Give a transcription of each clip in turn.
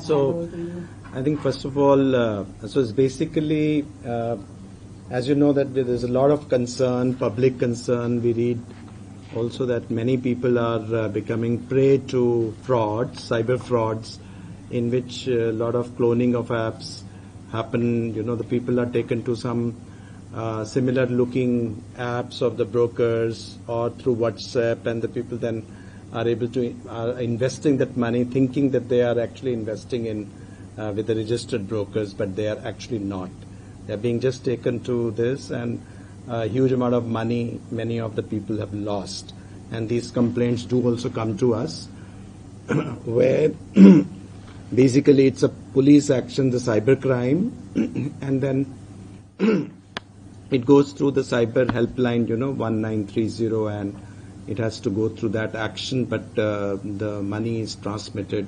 So, I think first of all, so it's basically, as you know, that there's a lot of concern, public concern. We read also that many people are becoming prey to frauds, cyber frauds, in which a lot of cloning of apps happen. You know, the people are taken to some similar looking apps of the brokers or through WhatsApp, and the people then are able to investing that money thinking that they are actually investing in with the registered brokers, but they are actually not. They are being just taken to this, and a huge amount of money many of the people have lost. And these complaints do also come to us where basically it's a police action, the cyber crime, and then it goes through the cyber helpline, 1930, and it has to go through that action, but the money is transmitted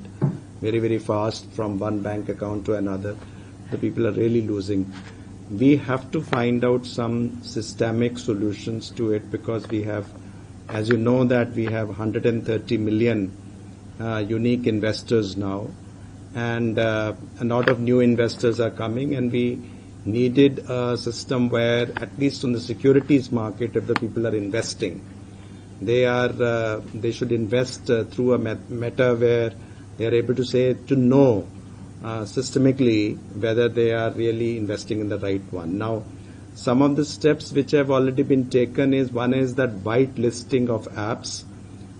very, very fast from one bank account to another. The people are really losing. We have to find out some systemic solutions to it, because we have, as you know, that we have 130 million unique investors now, and a lot of new investors are coming, and we needed a system where, at least on the securities market, if the people are investing, they should invest through a meta where they are able to know systemically whether they are really investing in the right one. Now, some of the steps which have already been taken is, one is that whitelisting of apps,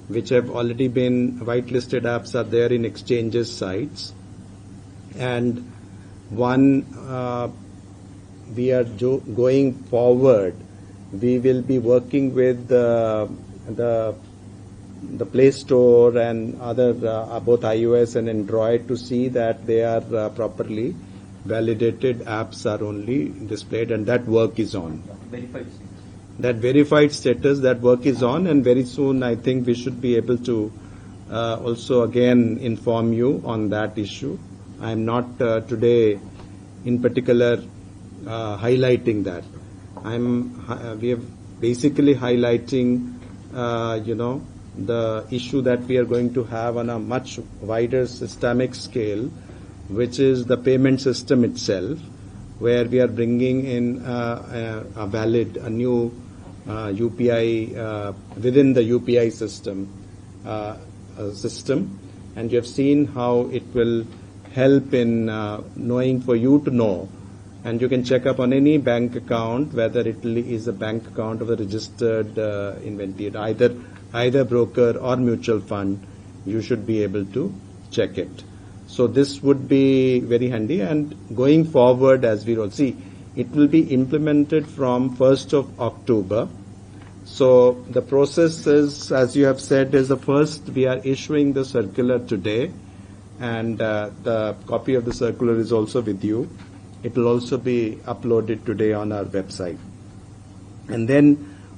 which have already been whitelisted apps are there in exchanges sites, and one we are going forward, we will be working with the Play Store and other both iOS and Android to see that they are properly validated apps are only displayed, and that work is on. That verified status, that work is on, and very soon I think we should be able to also again inform you on that issue. I am not today in particular highlighting that. We are basically highlighting the issue that we are going to have on a much wider systemic scale, which is the payment system itself, where we are bringing in a new UPI within the UPI system, and you have seen how it will help in knowing for you to know. And you can check up on any bank account whether it is a bank account of a registered inventory, either broker or mutual fund. You should be able to check it. So this would be very handy. And going forward, as we will see, it will be implemented from 1st of October. So the process is, as you have said, is the first. We are issuing the circular today, and the copy of the circular is also with you. It will also be uploaded today on our website. And then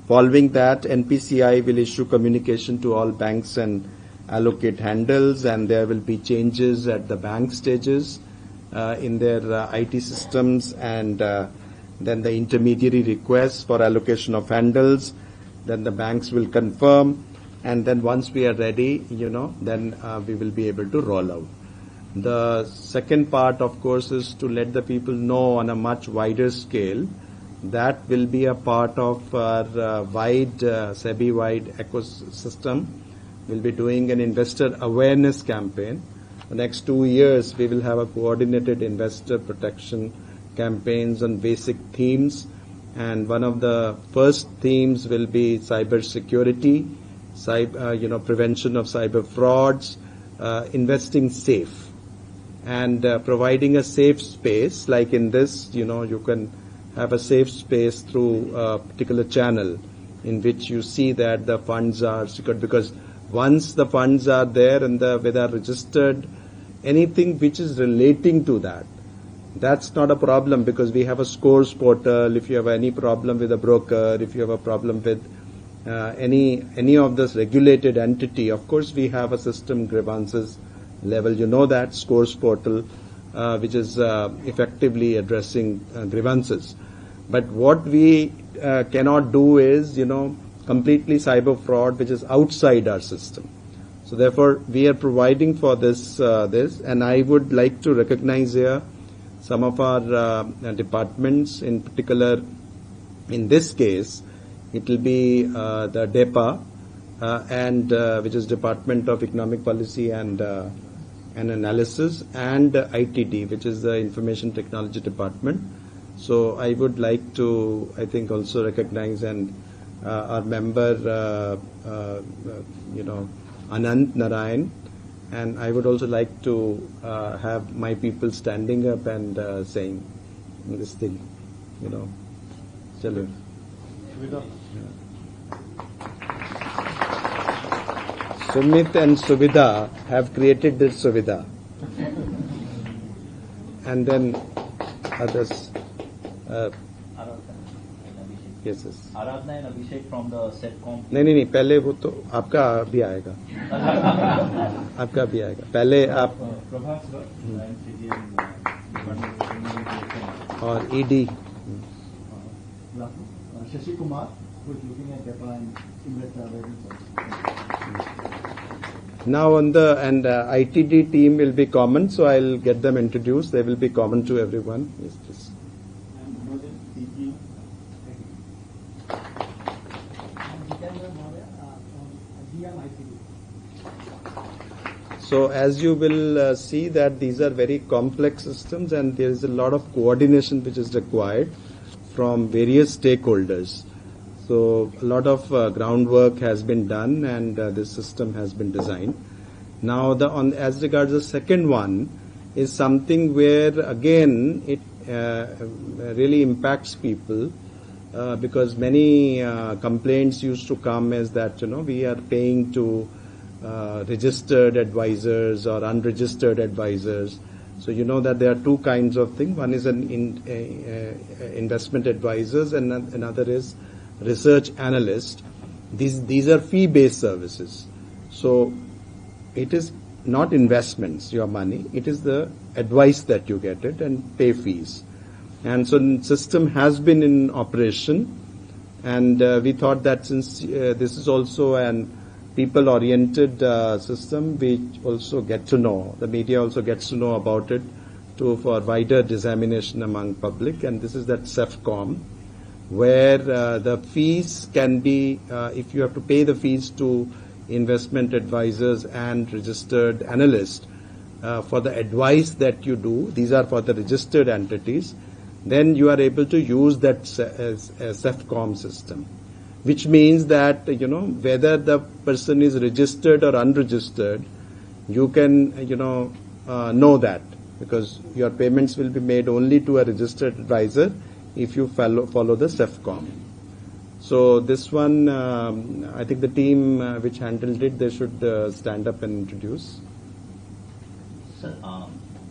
following that, NPCI will issue communication to all banks and allocate handles, and there will be changes at the bank stages in their IT systems, and then the intermediary requests for allocation of handles. Then the banks will confirm, and then once we are ready, then we will be able to roll out. The second part, of course, is to let the people know on a much wider scale. That will be a part of our SEBI-wide ecosystem. We'll be doing an investor awareness campaign. The next 2 years, we will have a coordinated investor protection campaigns on basic themes. And one of the first themes will be cyber security, prevention of cyber frauds, investing safe, and providing a safe space. Like in this, you can have a safe space through a particular channel in which you see that the funds are secured, because once the funds are there and with are registered, anything which is relating to that, that's not a problem, because we have a scores portal. If you have any problem with a broker, if you have a problem with any of this regulated entity, of course we have a system grievances level. You know that scores portal, which is effectively addressing grievances. But what we cannot do is, completely cyber fraud, which is outside our system. So therefore, we are providing for this, and I would like to recognize here some of our departments, in particular, in this case, it will be the DEPA, and which is Department of Economic Policy and Analysis, and ITD, which is the Information Technology Department. So I would like to, I think, also recognize and our member, Anant Narayan, and I would also like to have my people standing up and saying this thing, Chalo. Sumit and Suvidha have created this Suvidha. And then others. Yes, yes. Aradhana and Abhishek from the Setcom. नहीं, पहले वो तो आपका भी आएगा. आपका भी आएगा. पहले आप और ED. Shashi Kumar, who is looking at DEPA and investor awareness. Now on the ITD team will be common, so I'll get them introduced. They will be common to everyone. Yes, please. So as you will see that these are very complex systems, and there is a lot of coordination which is required from various stakeholders. So a lot of groundwork has been done, and this system has been designed. Now as regards the second one is something where again it really impacts people because many complaints used to come as that we are paying to registered advisors or unregistered advisors. So you know that there are two kinds of things. One is an investment advisors, and another is research analyst. These are fee-based services. So it is not investments, your money. It is the advice that you get it and pay fees. And so the system has been in operation, and we thought that since this is also an people-oriented system, we also get to know, the media also gets to know about it for wider dissemination among public, and this is that CEFCOM, where the fees can be, if you have to pay the fees to investment advisors and registered analysts for the advice that you do, these are for the registered entities, then you are able to use that CEFCOM system. Which means that, whether the person is registered or unregistered, you can, know that, because your payments will be made only to a registered advisor if you follow the CEFCOM. So this one, I think the team which handled it, they should stand up and introduce. Sir,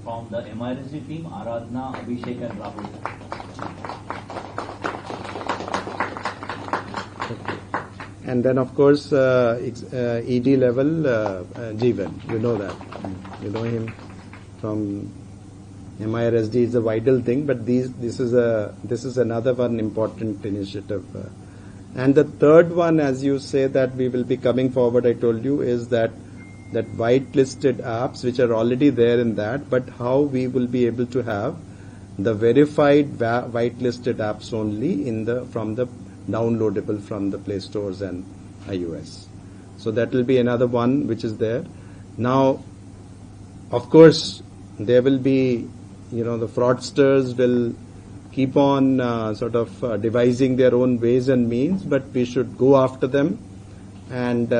from the MIRSD team, Aradhana, Abhishek and Rahul. And then, of course, ED level, Jeevan, you know that. You know him from MIRSD. Is a vital thing, but this is another one important initiative. And the third one, as you say, that we will be coming forward, I told you, is that whitelisted apps which are already there in that, but how we will be able to have the verified whitelisted apps only from the downloadable from the Play Stores and iOS. So that will be another one which is there. Now, of course, there will be, the fraudsters will keep on devising their own ways and means, but we should go after them, and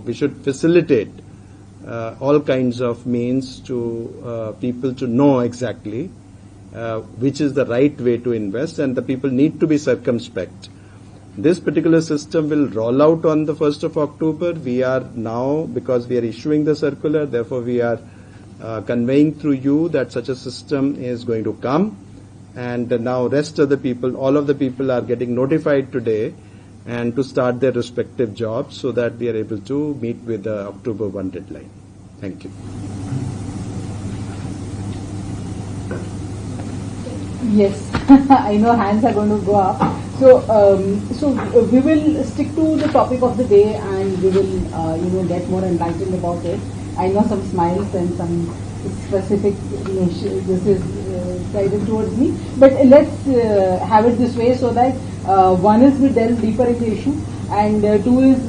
we should facilitate all kinds of means to people to know exactly which is the right way to invest, and the people need to be circumspect. This particular system will roll out on the 1st of October. We are now, because we are issuing the circular, therefore we are conveying through you that such a system is going to come, and now rest of the people, all of the people are getting notified today and to start their respective jobs so that we are able to meet with the October 1 deadline. Thank you. Yes, I know hands are going to go up. So we will stick to the topic of the day, and we will, get more enlightened about it. I know some smiles and some specific this is guided towards me, but let's have it this way so that one is we delve deeper in the issue, and two is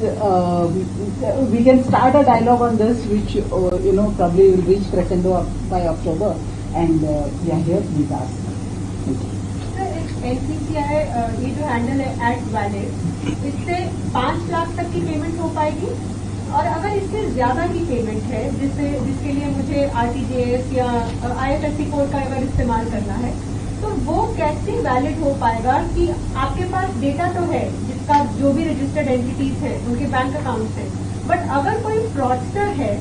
we can start a dialogue on this, which probably will reach crescendo by October, and we are here. Please ask. NPCI ये जो handle है eight valid, इससे 5 लाख तक की payment हो पाएगी, और अगर इससे ज्यादा की पेमेंट है जिसके लिए मुझे RTGS या IFSC कोड का अगर इस्तेमाल करना है, तो वो कैसे वैलिड हो पाएगा कि आपके पास डेटा तो है जिसका जो भी रजिस्टर्ड एंटिटीज है उनके बैंक अकाउंट है, बट अगर कोई फ्रॉडस्टर है,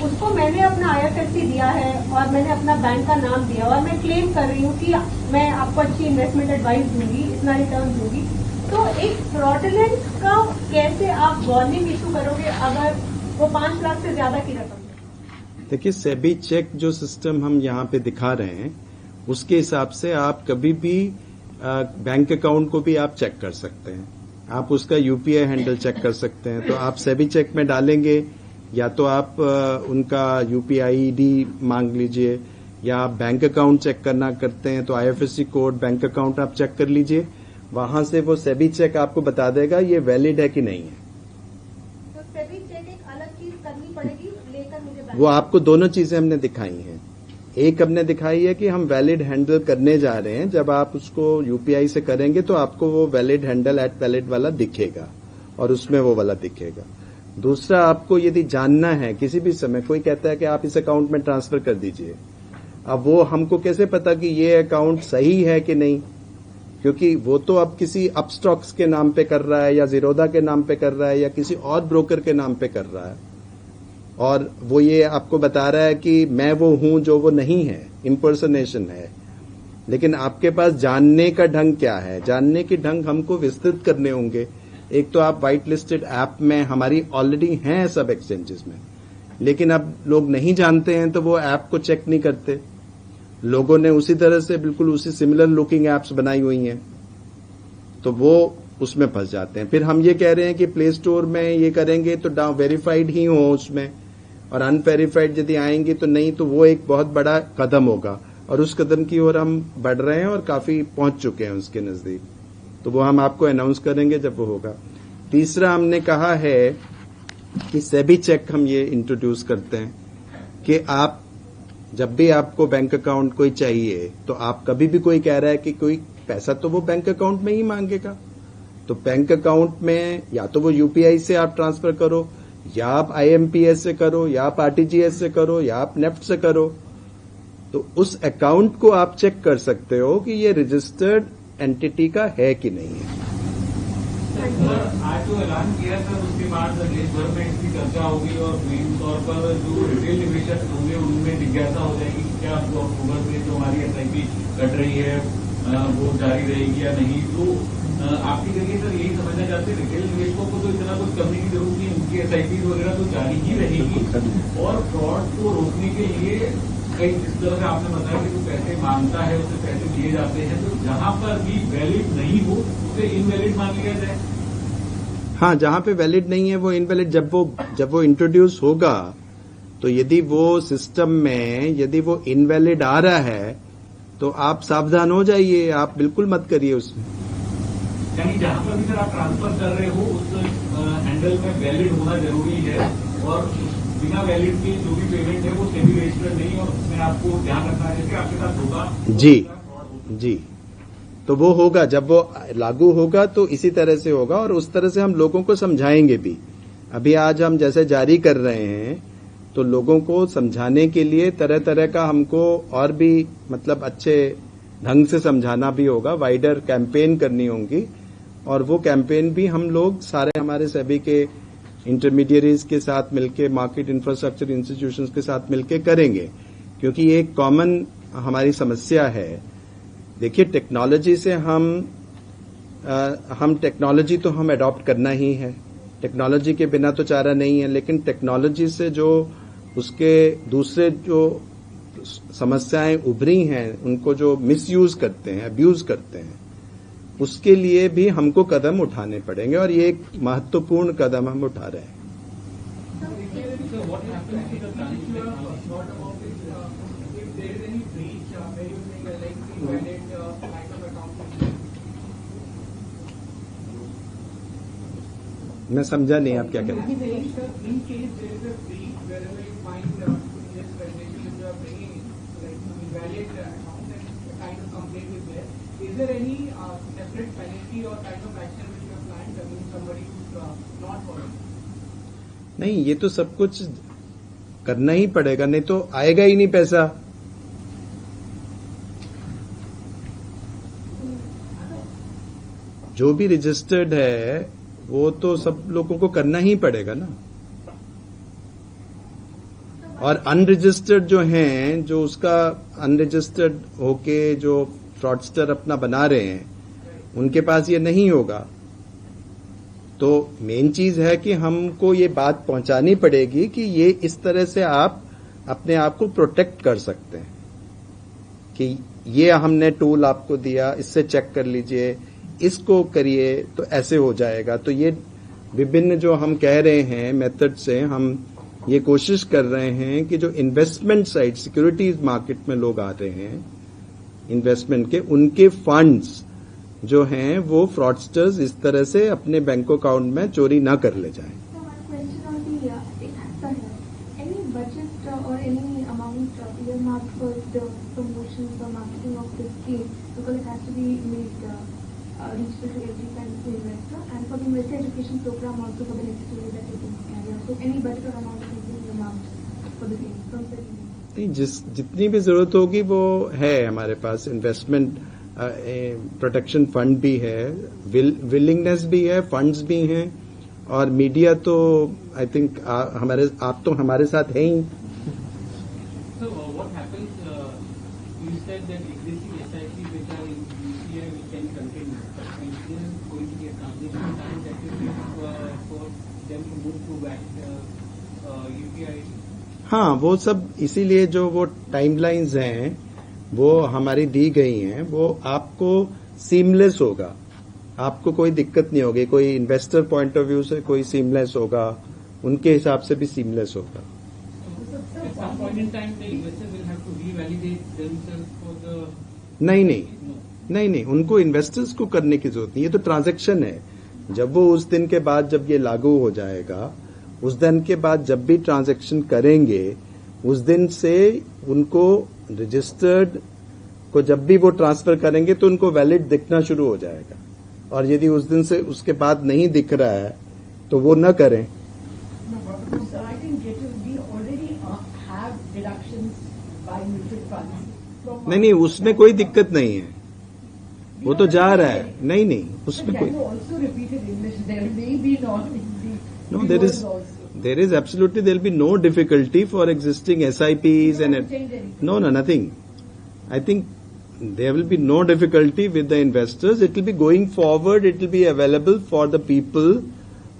उसको मैंने अपना IFSC दिया है और मैंने अपना बैंक का नाम दिया और मैं क्लेम कर रही हूँ कि मैं आपको अच्छी इन्वेस्टमेंट एडवाइस दूंगी, इतना रिटर्न दूंगी, तो एक फ्रॉडलेंट का कैसे आप वार्निंग इशू करोगे अगर वो 5 लाख से ज्यादा की रकम है? देखिए, सेबी चेक जो सिस्टम हम यहाँ पे दिखा रहे हैं, उसके हिसाब से आप कभी भी बैंक अकाउंट को भी आप चेक कर सकते हैं। आप उसका UPI हैंडल चेक कर सकते हैं। तो आप सेबी चेक में डालेंगे, या तो आप उनका UPI ID मांग लीजिए, या आप बैंक अकाउंट चेक करना करते हैं तो IFSC कोड बैंक अकाउंट आप चेक कर लीजिए। वहां से वो सेबी चेक आपको बता देगा ये वैलिड है कि नहीं है। तो सेबी चेक एक अलग चीज करनी पड़ेगी लेकर मुझे? वो आपको दोनों चीजें हमने दिखाई हैं। एक हमने दिखाई है कि हम वैलिड हैंडल करने जा रहे हैं, जब आप उसको UPI से करेंगे तो आपको वो वैलिड हैंडल एट वैलिड वाला दिखेगा और उसमें वो वाला दिखेगा। दूसरा, आपको यदि जानना है किसी भी समय, कोई कहता है कि आप इस अकाउंट में ट्रांसफर कर दीजिए, अब वो हमको कैसे पता कि ये अकाउंट सही है कि नहीं, क्योंकि वो तो अब किसी अपस्टॉक्स के नाम पे कर रहा है, या जीरोधा के नाम पे कर रहा है, या किसी और ब्रोकर के नाम पे कर रहा है, और वो ये आपको बता रहा है कि मैं वो हूं जो वो नहीं है, इम्पर्सनेशन है। लेकिन आपके पास जानने का ढंग क्या है? जानने के ढंग हमको विस्तृत करने होंगे। एक तो आप व्हाइट लिस्टेड ऐप में हमारी ऑलरेडी हैं सब एक्सचेंजेस में, लेकिन अब लोग नहीं जानते हैं तो वो ऐप को चेक नहीं करते। लोगों ने उसी तरह से बिल्कुल उसी सिमिलर लुकिंग एप्स बनाई हुई हैं, तो वो उसमें फंस जाते हैं। फिर हम ये कह रहे हैं कि प्ले स्टोर में ये करेंगे तो डाउन वेरीफाइड ही हो उसमें, और अनवेरीफाइड यदि आएंगी तो नहीं, तो वो एक बहुत बड़ा कदम होगा, और उस कदम की ओर हम बढ़ रहे हैं और काफी पहुंच चुके हैं उसके नजदीक। तो वो हम आपको अनाउंस करेंगे जब वो होगा। तीसरा, हमने कहा है कि सेबी चेक हम ये इंट्रोड्यूस करते हैं कि आप जब भी आपको बैंक अकाउंट कोई चाहिए, तो आप कभी भी कोई कह रहा है कि कोई पैसा तो वो बैंक अकाउंट में ही मांगेगा, तो बैंक अकाउंट में या तो वो UPI से आप ट्रांसफर करो, या आप IMPS से करो, या आप RTGS से करो, या आप नेफ्ट से करो। तो उस अकाउंट को आप चेक कर सकते हो कि ये रजिस्टर्ड एंटिटी का है कि नहीं है। आज जो ऐलान किया था उसके बाद देश भर में इसकी चर्चा होगी, और मेन तौर पर जो रिटेल निवेशक होंगे उनमें जिज्ञासा हो जाएगी कि क्या अक्टूबर से जो हमारी SIP कट रही है वो जारी रहेगी या नहीं। तो आपके जरिए सर यही समझना चाहते हैं, रिटेल निवेशकों को तो इतना कुछ करने की जरूरत नहीं, उनकी SIP वगैरह तो जारी ही रहेगी, और फ्रॉड को रोकने के लिए कई जिस तरह से आपने बताया कि जो पैसे मांगता है उससे पैसे दिए जाते हैं, तो जहां पर भी वैलिड नहीं हो उसे इनवैलिड मान लिया जाए। हाँ, जहां पे वैलिड नहीं है वो इनवैलिड, जब वो इंट्रोड्यूस होगा तो यदि वो सिस्टम में यदि वो इनवैलिड आ रहा है तो आप सावधान हो जाइए, आप बिल्कुल मत करिए उसमें। यानी जहां पर भी सर आप ट्रांसफर कर रहे हो उस हैंडल में वैलिड होना जरूरी है, और बिना वैलिड के जो भी पेमेंट है वो सेबी रजिस्टर्ड नहीं, और उसमें आपको ध्यान रखना है कि आपके साथ होगा जी। तो वो होगा, जब वो लागू होगा तो इसी तरह से होगा, और उस तरह से हम लोगों को समझाएंगे भी। अभी आज हम जैसे जारी कर रहे हैं तो लोगों को समझाने के लिए तरह तरह का हमको और भी मतलब अच्छे ढंग से समझाना भी होगा, वाइडर कैंपेन करनी होंगी, और वो कैंपेन भी हम लोग सारे हमारे सभी के इंटरमीडियरीज के साथ मिलके, मार्केट इंफ्रास्ट्रक्चर इंस्टीट्यूशंस के साथ मिलके करेंगे, क्योंकि ये एक कॉमन हमारी समस्या है। देखिए, टेक्नोलॉजी से हम टेक्नोलॉजी तो हम अडॉप्ट करना ही है, टेक्नोलॉजी के बिना तो चारा नहीं है, लेकिन टेक्नोलॉजी से जो उसके दूसरे जो समस्याएं उभरी हैं, उनको जो मिसयूज करते हैं, अब्यूज करते हैं, उसके लिए भी हमको कदम उठाने पड़ेंगे और ये एक महत्वपूर्ण कदम हम उठा रहे हैं. So what happens to the transfer? What about if there is any breach where you think like invalid kind of account? मैं समझा नहीं आप क्या कह रहे हैं. In case there is a breach, wherever you find this presentation which you are bringing in, like invalid account and the kind of complaint is there, is there any separate penalty or kind of action which you have planned against somebody who's not following? नहीं, ये तो सब कुछ करना ही पड़ेगा, नहीं तो आएगा ही नहीं पैसा. जो भी रजिस्टर्ड है वो तो सब लोगों को करना ही पड़ेगा ना. और अनरजिस्टर्ड जो हैं, जो उसका अनरजिस्टर्ड होके जो फ्रॉडस्टर अपना बना रहे हैं, उनके पास ये नहीं होगा. तो मेन चीज है कि हमको ये बात पहुंचानी पड़ेगी कि ये इस तरह से आप अपने आप को प्रोटेक्ट कर सकते हैं कि ये हमने टूल आपको दिया, इससे चेक कर लीजिए, इसको करिए तो ऐसे हो जाएगा. तो ये विभिन्न जो हम कह रहे हैं मेथड से हम ये कोशिश कर रहे हैं कि जो इन्वेस्टमेंट साइड सिक्योरिटीज मार्केट में लोग आ रहे हैं इन्वेस्टमेंट के, उनके फंड्स जो हैं वो फ्रॉडस्टर्स इस तरह से अपने बैंक अकाउंट में चोरी ना कर ले जाएं. Any budget or any amount earmarked for the promotions or marketing of this scheme, because it has to be made reachable to every kind of investor, and for the investor education program also for the next year that it is carried out. So any budget or amount is being earmarked for the same from the नहीं, जितनी भी जरूरत होगी वो है हमारे पास. Investment protection fund भी है, विलिंगनेस भी है, फंड्स भी हैं, और मीडिया तो आई थिंक आप तो हमारे साथ हैं ही. So what happens? You said that existing SIPs which are in UCI we can continue, but is there going to be a transition time that is for them to move to back UPI? हाँ, वो सब इसीलिए जो वो timelines हैं वो हमारी दी गई हैं, वो आपको सीमलेस होगा, आपको कोई दिक्कत नहीं होगी. कोई इन्वेस्टर पॉइंट ऑफ व्यू से कोई सीमलेस होगा, उनके हिसाब से भी सीमलेस होगा. At some point in time, the investor will have to revalidate themselves for the. नहीं, उनको इन्वेस्टर्स को करने की जरूरत नहीं. ये तो ट्रांजैक्शन है. जब वो उस दिन के बाद जब ये लागू हो जाएगा, उस दिन के बाद जब भी ट्रांजैक्शन करेंगे, उस दिन से उनको रजिस्टर्ड को जब भी वो ट्रांसफर करेंगे तो उनको वैलिड दिखना शुरू हो जाएगा. और यदि उस दिन से उसके बाद नहीं दिख रहा है तो वो न करें. So I think we already have deductions by mutual funds. नहीं, उसमें कोई दिक्कत नहीं है, वो तो जा रहा है. नहीं, उसमें कोई. Also repeated English. There may be non-Hindi. No, there is absolutely, there will be no difficulty for existing SIPs and no, nothing. I think there will be no difficulty with the investors. It will be going forward. It will be available for the people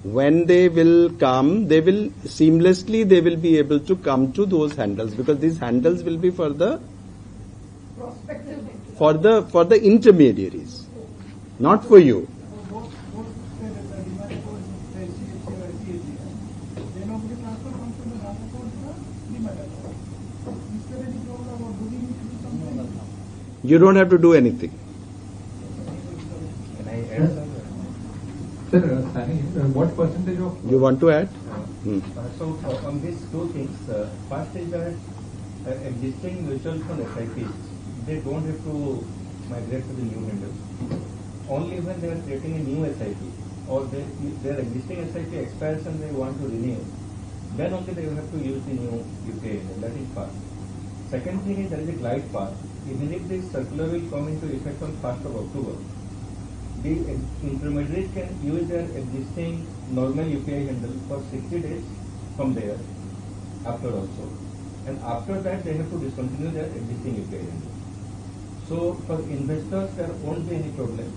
when they will come. They will seamlessly they will be able to come to those handles, because these handles will be for the intermediaries, not for you. You don't have to do anything. Can I add something? Sir, Sani, what percentage of... You want to add? So, on these two things, first is that existing mutual fund SIPs, they don't have to migrate to the new handle. Only when they are creating a new SIP or their existing SIP expires and they want to renew, then only they will have to use the new UPI handle. That is first. Second thing is there is a glide path. Even if this circular will come into effect on 1st of October, the intermediaries can use their existing normal UPI handle for 60 days from there, after also. And after that, they have to discontinue their existing UPI handle. So, for investors, there won't be any problem.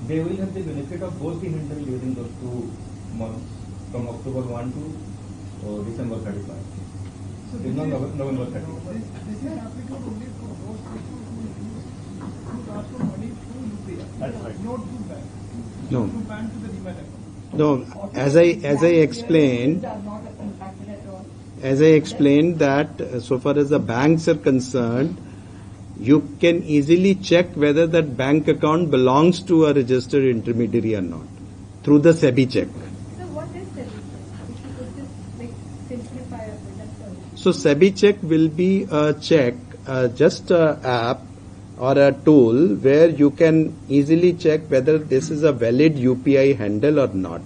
They will have the benefit of both the handle during those 2 months, from October 1 to December 31. So November 31. This is applicable only for those people who transfer money through UPI. That's right. Not to No. to ban to the demat account. No, as I explained, Are not impacted at all. as I explained that so far as the banks are concerned, you can easily check whether that bank account belongs to a registered intermediary or not through the SEBI check. So what is SEBI check? If you could just like simplify a bit, that's all. So SEBI check will be a check, just a app or a tool where you can easily check whether this is a valid UPI handle or not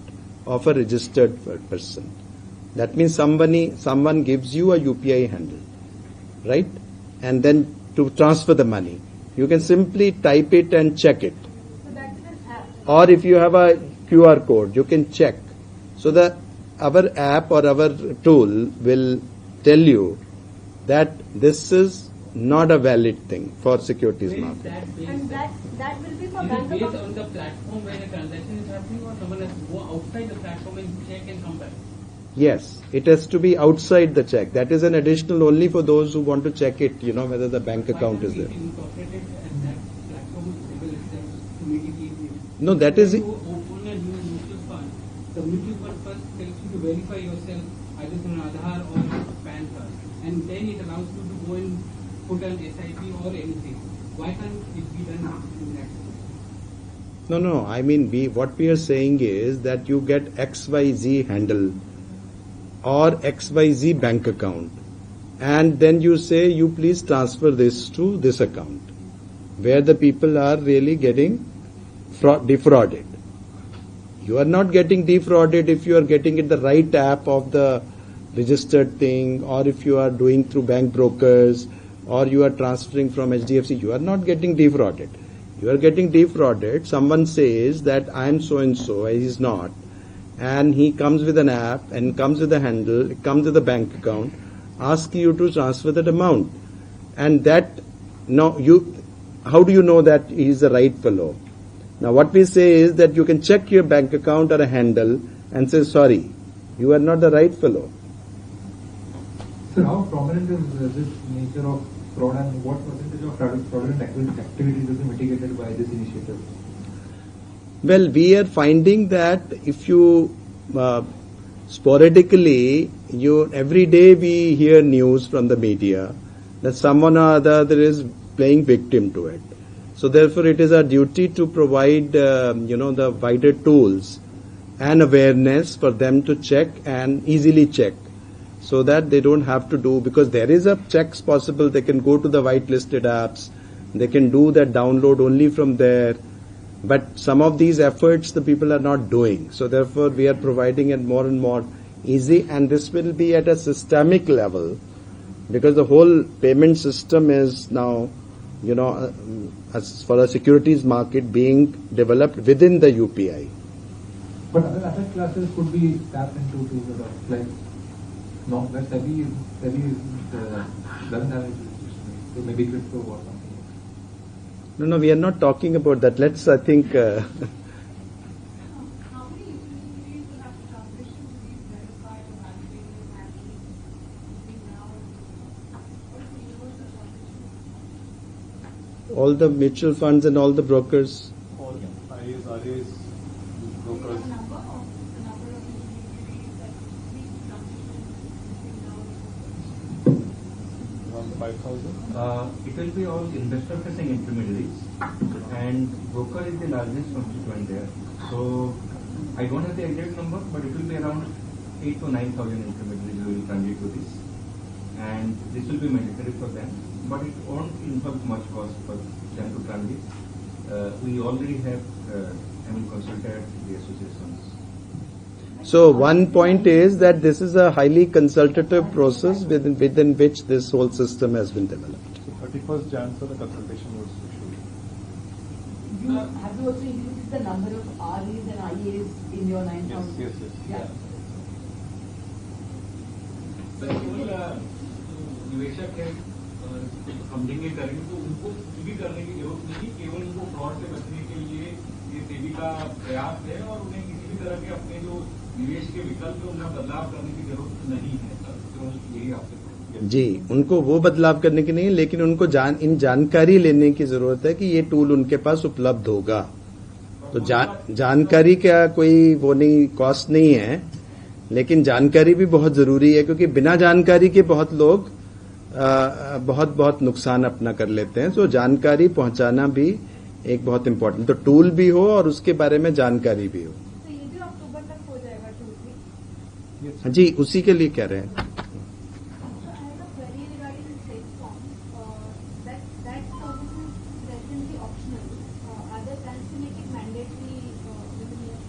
of a registered person. That means someone gives you a UPI handle, right? And then to transfer the money, you can simply type it and check it. So that is an app. Or if you have a QR code, you can check. So our app or our tool will tell you that this is not a valid thing for securities Where is market. that based? And that will be for Is bank it based account. on the platform where the transaction is happening, or someone has to go outside the platform and check and come back? Yes, it has to be outside the check. That is an additional only for those who want to check it, whether the bank account is there. Why can't we incorporate it at that platform level itself to make it easier? No, that is, When you open a new mutual fund, the mutual fund first tells you to verify yourself either through an Aadhaar or PAN card, and then it allows you to go and put an SIP or anything. Why can't it be done in that way? no, I mean, what we are saying is that you get XYZ handle or XYZ bank account, and then you say, you please transfer this to this account, where the people are really getting defrauded. You are not getting defrauded if you are getting it the right app of the registered thing, or if you are doing through bank brokers, or you are transferring from HDFC. You are not getting defrauded. You are getting defrauded. Someone says that I am so and so, he is not, and he comes with an app and comes with a handle, comes with a bank account, asks you to transfer that amount, and that how do you know that he is the right fellow? Now what we say is that you can check your bank account or a handle and say, sorry, you are not the right fellow. Sir, how prominent is this nature of fraud, and what percentage of fraudulent activities will be mitigated by this initiative? Well, we are finding that if you sporadically, every day we hear news from the media that someone or other is playing victim to it. So therefore, it is our duty to provide, the wider tools and awareness for them to check and easily check, so that they don't have to do, because there is a checks possible. They can go to the whitelisted apps, they can do that download only from there. But some of these efforts the people are not doing. So therefore, we are providing it more and more easy, and this will be at a systemic level, because the whole payment system is now, as for a securities market, being developed within the UPI. But other asset classes could be tapped into to sort of like, no, that SEBI doesn't have it, so maybe crypto or something. No, we are not talking about that. Let's, I think, How many utilities will have to transition to these verified or validated handles between now and what is the universal transition? all the mutual funds and all the brokers. All IAs, RAs, brokers. The number of utilities that need to transition between now and Around 5,000. It will be all investor-facing intermediaries, and broker is the largest constituent there. So I don't have the exact number, but it will be around 8,000 to 9,000 intermediaries who will transit to this, and this will be mandatory for them. But it won't involve much cost for them to transit. We already have consulted the associations. So one point is that this is a highly consultative process within which this whole system has been developed. So 31st Jan, so the consultation was issued. Have you also included the number of RAs and IAs in your 9,000? Yes. Yeah. Sir केवल निवेशक है funding में करेंगे तो उनको भी करने की जरूरत नहीं, केवल उनको फ्रॉड से बचने के लिए ये सेबी का प्रयास है, और उन्हें किसी भी तरह के अपने जो निवेश के विकल्प है उनका बदलाव करने की जरूरत नहीं है सर, तो यही आपसे जी, उनको वो बदलाव करने की नहीं, लेकिन उनको जानकारी लेने की जरूरत है कि ये टूल उनके पास उपलब्ध होगा, तो जानकारी का कोई वो नहीं, कॉस्ट नहीं है, लेकिन जानकारी भी बहुत जरूरी है, क्योंकि बिना जानकारी के बहुत लोग बहुत बहुत नुकसान अपना कर लेते हैं। तो जानकारी पहुंचाना भी एक बहुत इम्पोर्टेंट, तो टूल भी हो और उसके बारे में जानकारी भी हो। तो ये भी अक्टूबर तक हो जाएगा टूल भी? जी, उसी के लिए कह रहे हैं। So I have a query regarding the sales form. That service is presently optional. Are there plans to make it mandatory within the year?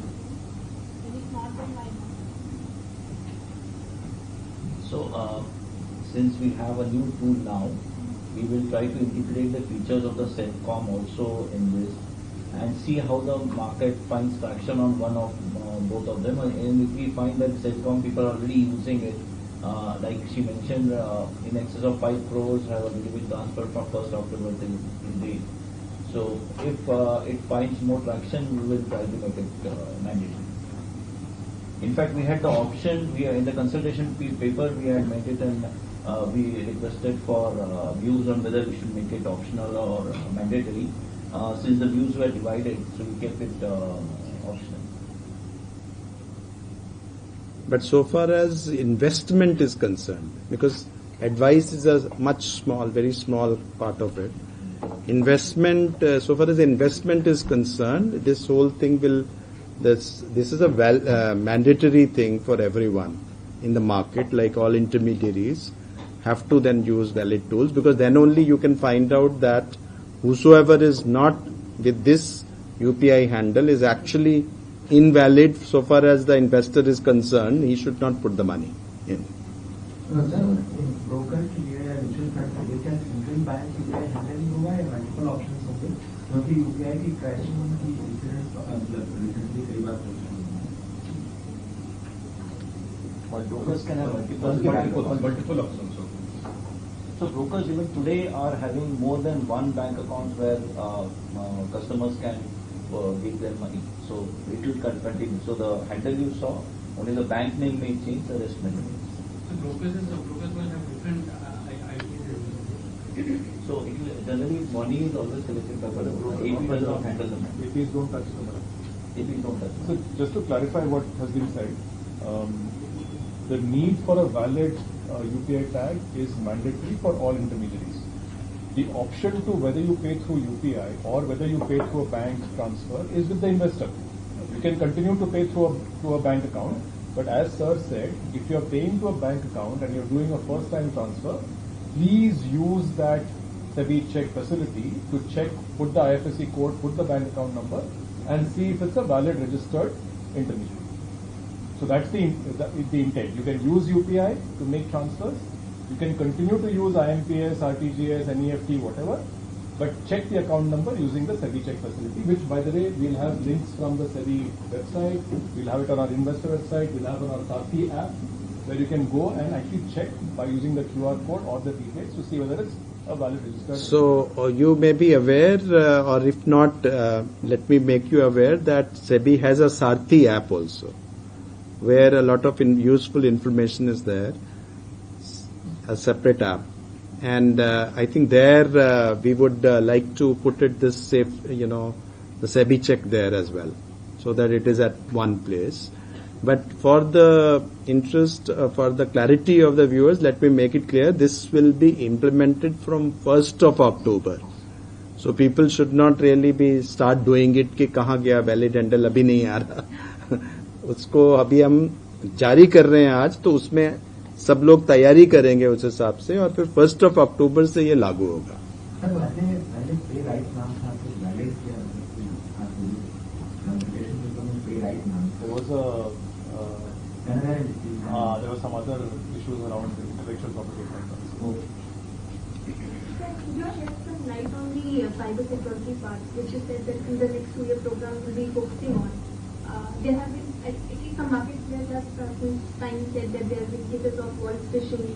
If it's not, then why not? So, since we have a new tool now, we will try to integrate the features of the SETCOM also in this and see how the market finds traction on one of both of them. And if we find that SETCOM people are already using it, like she mentioned, in excess of 5 crores have already been transferred from 1st October till date. So if it finds more traction, we will try to make it mandatory. In fact, we had the option, in the consultation paper, we had made it and we requested for views on whether we should make it optional or mandatory. Since the views were divided, so we kept it optional. But so far as investment is concerned, because advice is a very small part of it. Investment, so far as investment is concerned, this whole thing this is a mandatory thing for everyone in the market, like all intermediaries have to then use valid tools, because then only you can find out that whosoever is not with this UPI handle is actually invalid so far as the investor is concerned. He should not put the money in. Sir, broker के लिए या mutual fund के लिए क्या single bank UPI handle ही होगा या multiple options होंगे? क्योंकि यूपीआई की क्रैशिंग की इंसिडेंट रिसेंटली कई बार हो चुकी है। Brokers can have multiple options. So brokers even today are having more than one bank account where customers can give their money. So it will continue. So the handle you saw, only the bank name may change, the rest may remain. So brokers will have different IPs. So it will, generally money is always collected by the broker. AP does not handle the money. APs don't touch the money. APs don't touch the So money. just to clarify what has been said, the need for a valid UPI tag is mandatory for all intermediaries. The option to whether you pay through UPI or whether you pay through a bank transfer is with the investor. You can continue to pay through a bank account, but as sir said, if you are paying to a bank account and you are doing a first time transfer, please use that SEBI check facility to check, put the IFSC code, put the bank account number and see if it's a valid registered intermediary. So that's the intent. You can use UPI to make transfers. You can continue to use IMPS, RTGS, NEFT, whatever, but check the account number using the SEBI check facility, which by the way, we'll have links from the SEBI website, we'll have it on our investor website, we'll have it on our Sathi app, where you can go and actually check by using the QR code or the details to see whether it's a valid registered. So you may be aware, or if not, let me make you aware that SEBI has a Sathi app also, where a lot of useful information is there, a separate app. And I think there we would like to put it the SEBI check there as well, so that it is at one place. But for the interest, for the clarity of the viewers, let me make it clear, this will be implemented from 1st of October. So people should not really start doing it कि कहाँ गया valid handle अभी नहीं आ रहा उसको अभी हम जारी कर रहे हैं आज, तो उसमें सब लोग तैयारी करेंगे उस हिसाब से और फिर 1st of October से ये लागू होगा. सर, पहले पे राइट नाम था तो वैलिड किया पे राइट नाम. There was some other issues around intellectual property. Could you shed some light on the cyber security part, which you said that in the next 2-year program will be focusing on? There have been, at least some markets where just since time said that there have been cases of voice phishing,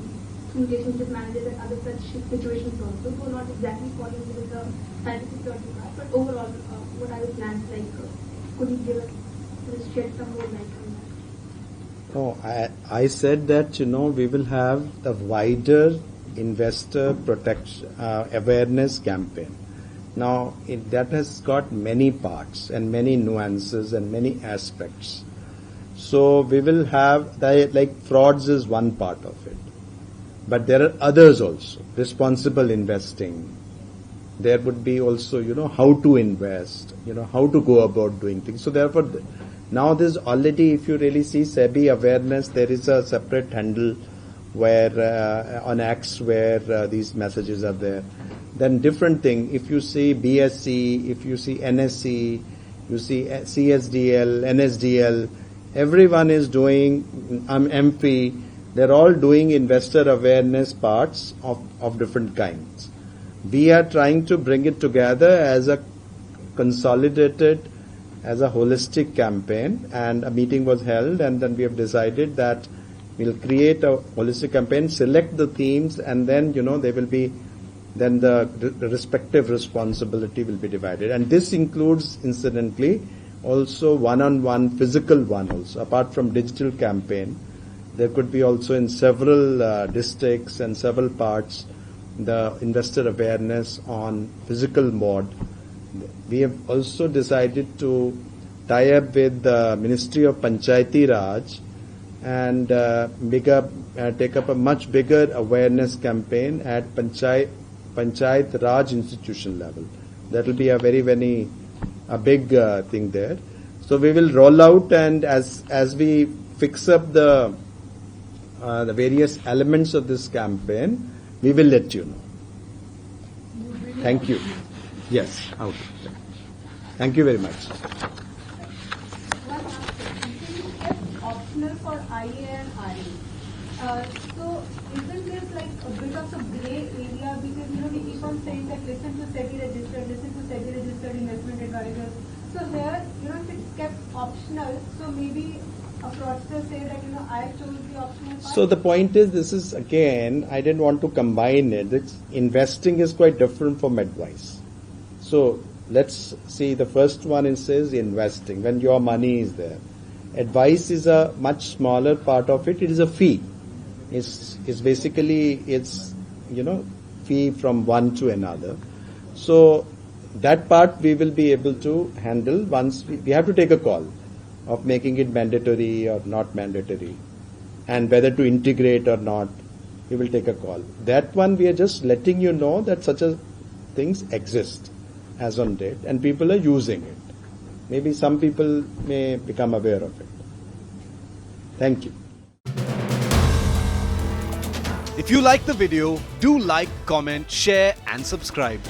relationship managers and other such situations also, so not exactly falling within the cyber security part, but overall, what are the plans like? Could you give us, shed some more light on that? Oh, I said that, we will have a wider investor protection awareness campaign. Now, that has got many parts and many nuances and many aspects. So we will have, like frauds is one part of it. But there are others also. Responsible investing. There would be also, how to invest, how to go about doing things. So therefore, now there's already, if you really see SEBI awareness, there is a separate handle where on X where these messages are there. Then different thing, if you see BSE, if you see NSE, you see CSDL, NSDL, everyone is doing MP, they're all doing investor awareness parts of different kinds. We are trying to bring it together as a consolidated, as a holistic campaign, and a meeting was held, and then we have decided that we'll create a holistic campaign, select the themes, and then, they will be, then the respective responsibility will be divided. And this includes, incidentally, also one-on-one physical one also. Apart from digital campaign, there could be also in several districts and several parts the investor awareness on physical mode. We have also decided to tie up with the Ministry of Panchayati Raj and take up a much bigger awareness campaign at Panchayat Raj institution level. That will be a very, very big thing there. So we will roll out, and as we fix up the various elements of this campaign, we will let you know. Thank you. Yes. Okay. Thank you very much. One last question. So you kept optional for IA and RE. So isn't this like a bit of a grey area, because we keep on saying that listen to SEBI registered investment advisors. So here, if it's kept optional, so maybe a fraudster say that I chose the optional part. So the point is, this is again, I didn't want to combine it. Investing is quite different from advice. So let's see, the first one it says investing, when your money is there. Advice is a much smaller part of it. It is a fee. It's basically, fee from one to another. So that part we will be able to handle once we have to take a call of making it mandatory or not mandatory, and whether to integrate or not. We will take a call. That one we are just letting you know that such a things exist as on date, and people are using it. Maybe some people may become aware of it. Thank you. If you like the video, do like, comment, share and subscribe.